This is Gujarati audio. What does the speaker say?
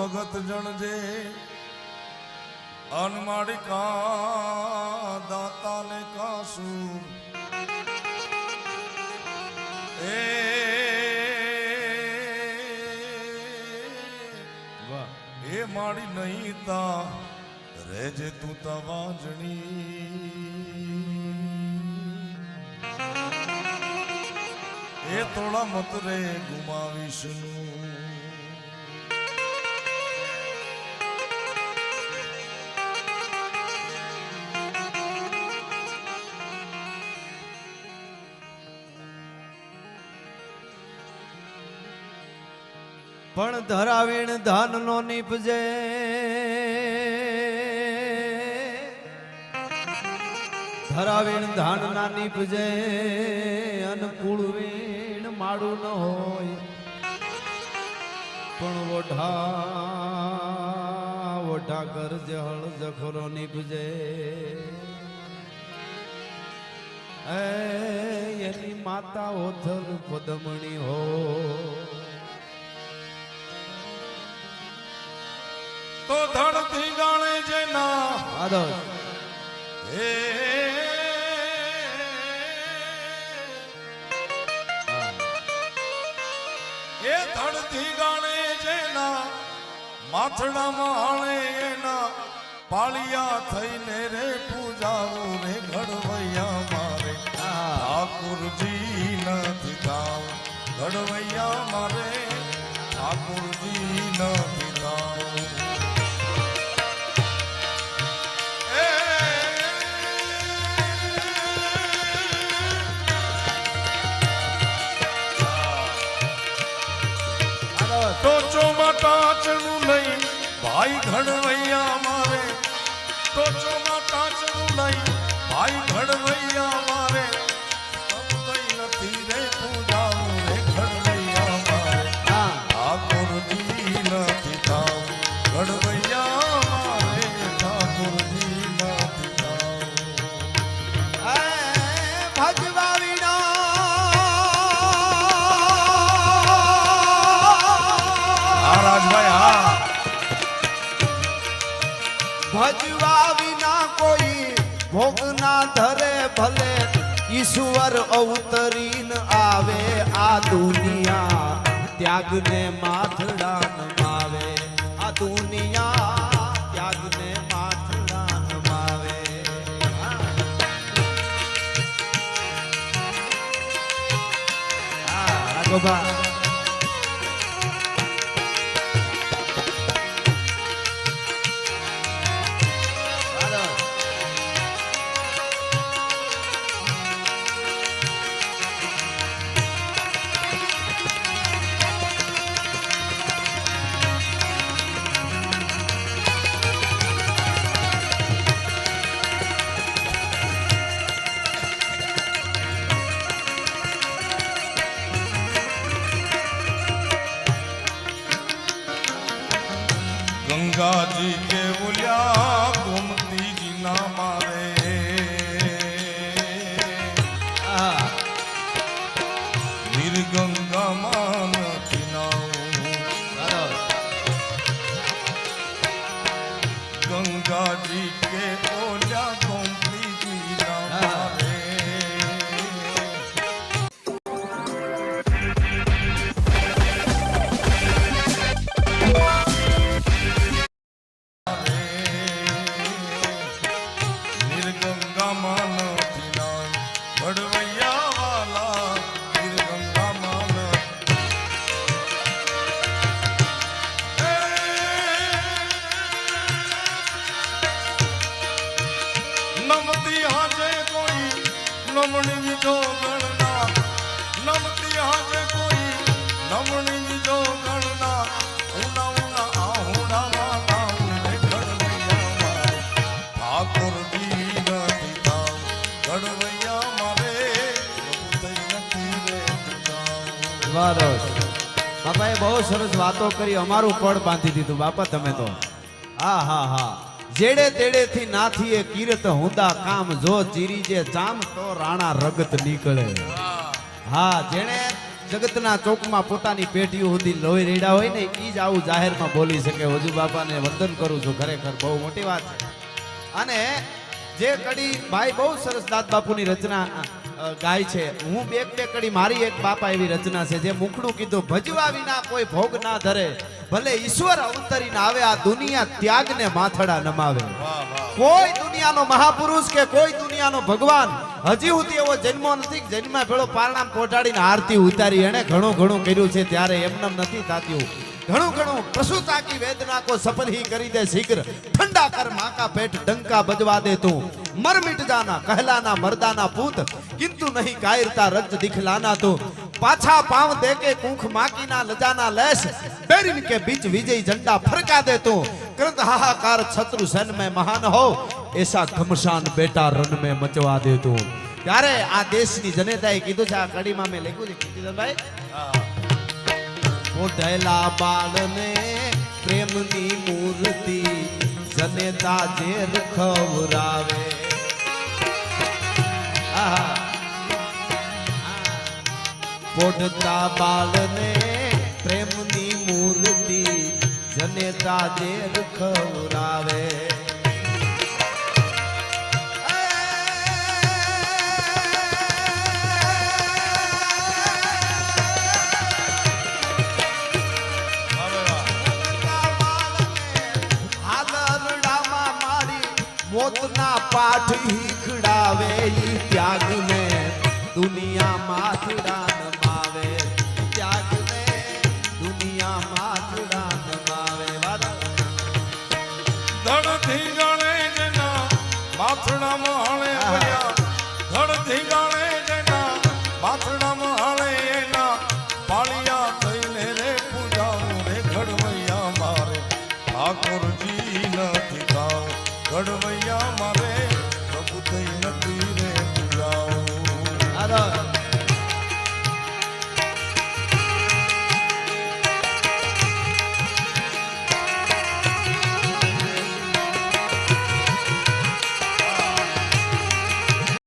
ભગત જણજે અનમાડી કા દાતા ને કાસુર એ માડી નહીં તા રેજે તું તા વાંજણી એ થોડા મત રે ગુમાવીશ પણ ધરાવીણ ધન નો નીપજે ધરાવીણ ધાન ના નીપજે અનુકૂળ વીણ માડું ન હોય પણ ઓઢા કર જળ જખરો નીપજે એની માતા ઓથર પદમણી હો તો ધડતી ગાણે જેના એ ધડતી ગાણે જેના માથડામાં હાણે એના પાળિયા થઈને રે પૂજાવું રે ઘડવૈયા મારે ઠાકુરજી નથી થાવ ઘડવૈયા મારે ઠાકુરજી નથી થાવ ટોચોમાં ટાચનું લઈ ભાઈ ઘડવૈયા મારે ટોચોમાં ટાચનું લઈ ભાઈ ઘડવૈયા મારે કઈ નથી રે પૂજાવું રે ઘડવૈયા મારે ઠાકોરજી નથી થાવ ઘડવૈયા મારે ઠાકોરજી નથી થાવ ભજવા ભજવા વિના કોઈ ભોગ ના ધરે ભલે ઈશ્વર અવતરીન આવે આ દુનિયા ત્યાગ ને માથડા નમાવે આ દુનિયા ત્યાગ ને માથડા નમાવે રાઘોબા गंगा जी के बोलिया गोमती जी ना मारे निर्गंगा मान गंगा जी के बोलिया गोमती जी ना मारे नमणी विजो गणना नमती हाजे कोई नमणी विजो गणना उना उना आहुड़ा वाला उने घड़वैया मारे ठाकुर जी નથી થાવ ઘડવૈયા મારે પ્રભુ નથી રે વાહ બાપાએ બહુ સરસ વાતો કરી અમારું પડ બાંધી દીધું બાપા તમે તો હા હા હા જેડે તેડે થી નાથીએ કીર્ત હુંદા કામ જો ચીરી જે ચામ તો રાણા રગત નીકળે હા જેણે જગતના ચોકમાં પોતાની પેટીઓ સુધી લોહી રેડા હોય ને ઈ જ આવું જાહેરમાં બોલી શકે. હજુ બાપાને વંદન કરું છું, ખરેખર બહુ મોટી વાત છે. અને જે કડી ભાઈ બહુ સરસ દાદ બાપુની રચના ગાય છે. હું બે કડી મારી એક બાપા એવી રચના છે જે મુખડું કીધું ભજવા વિના કોઈ ભોગ ના ધરે, ભલે ઈશ્વર અવતરીને આવે આ દુનિયા ત્યાગને માથડા નમાવે. કોઈ દુનિયાનો મહાપુરુષ કે કોઈ દુનિયાનો ભગવાન હજી સુધી એવો જન્મો નથી કે જન્મમાં પેલો પારણામ પોટાડીને આરતી ઉતારી. એને ઘણું ઘણું કર્યું છે ત્યારે એમનેમ નથી થાતું. ઘણું ઘણું પશુતા કી વેદના કો સફल ही કરી દે શીઘ્ર, ઠંડા કર मां का पेट डंका बजवा दे तू, मर मिट जाना कहलाना मर्दाना पूत, किंतु नहीं कायरता रज दिखलाना तू, पाछा पांव दे के कूख माकी ना लजाना लेस, बैरिन के बीच विजय झंडा फरका दे तू, कृत हाहाकार शत्रु सेन में महान हो, ऐसा घमसान बेटा रन में मचवा दे तू. ત્યારે આ દેશની જનતાએ કીધું છે, આ કડીમાં મેં લખ્યું છે કીર્તિદાનભાઈ, ઓઢેલા બાળને પ્રેમની મૂર્તિ જનેતા ઝેર ખવરાવે. પોઢતા બાળને પ્રેમની મૂર્તિ જનેતા ઝેર ખવરાવે. મોતના પાઠ હીખડાવે ઈ ત્યાગને દુનિયા માથડા નમાવે, ત્યાગને દુનિયા માથડા નમાવે. ધડથી ગાણે જેના માથડામાં હાળે વળ્યા, ધડથી ગાણે જેના માથડામાં હાળે એના પાળિયા થઈને રે પૂજાવું રે ઘડવૈયા મારે ઠાકોરજી નથી થાવ, ઘડવૈયા મારે